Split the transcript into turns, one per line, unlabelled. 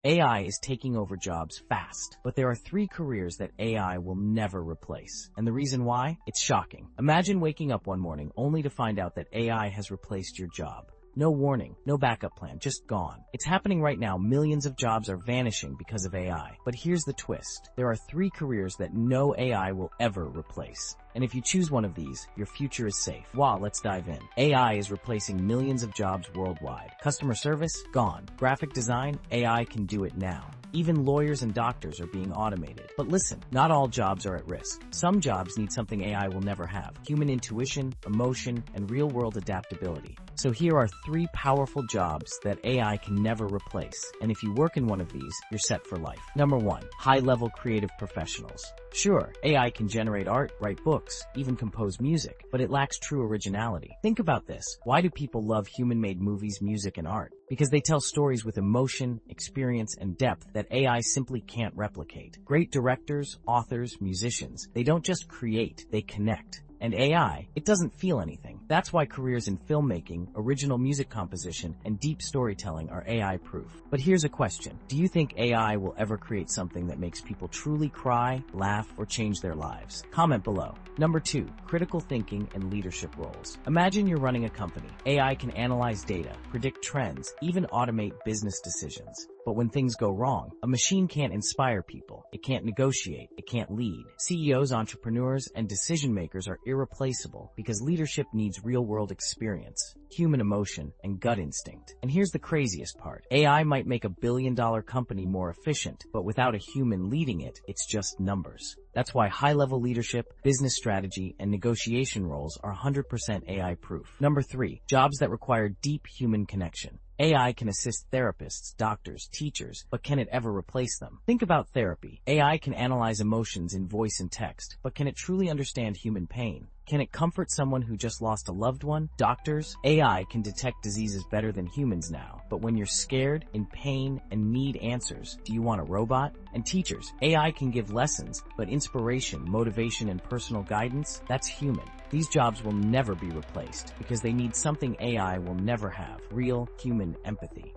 AI is taking over jobs fast, but there are three careers that AI will never replace. And the reason why? It's shocking. Imagine waking up one morning only to find out that AI has replaced your job. No warning, no backup plan, just gone. It's happening right now. Millions of jobs are vanishing because of AI. But here's the twist. There are three careers that no AI will ever replace. And if you choose one of these, your future is safe. Wow, let's dive in. AI is replacing millions of jobs worldwide. Customer service? Gone. Graphic design? AI can do it now. Even lawyers and doctors are being automated. But listen, not all jobs are at risk. Some jobs need something AI will never have: human intuition, emotion, and real-world adaptability. So here are three powerful jobs that AI can never replace. And if you work in one of these, you're set for life. Number 1, high-level creative professionals. Sure, AI can generate art, write books, even compose music, but it lacks true originality. Think about this. Why do people love human-made movies, music, and art? Because they tell stories with emotion, experience, and depth that AI simply can't replicate. Great directors, authors, musicians, they don't just create, they connect. And AI, it doesn't feel anything. That's why careers in filmmaking, original music composition, and deep storytelling are AI-proof. But here's a question. Do you think AI will ever create something that makes people truly cry, laugh, or change their lives? Comment below. Number 2, critical thinking and leadership roles. Imagine you're running a company. AI can analyze data, predict trends, even automate business decisions. But when things go wrong, a machine can't inspire people. It can't negotiate. It can't lead. CEOs, entrepreneurs, and decision makers are irreplaceable because leadership needs real-world experience, human emotion, and gut instinct. And here's the craziest part. AI might make a billion-dollar company more efficient, but without a human leading it, it's just numbers. That's why high-level leadership, business strategy, and negotiation roles are 100% AI-proof. Number 3, jobs that require deep human connection. AI can assist therapists, doctors, teachers, but can it ever replace them? Think about therapy. AI can analyze emotions in voice and text, but can it truly understand human pain? Can it comfort someone who just lost a loved one? Doctors? AI can detect diseases better than humans now, but when you're scared, in pain, and need answers, do you want a robot? And teachers? AI can give lessons, but inspiration, motivation, and personal guidance? That's human. These jobs will never be replaced because they need something AI will never have: real human empathy.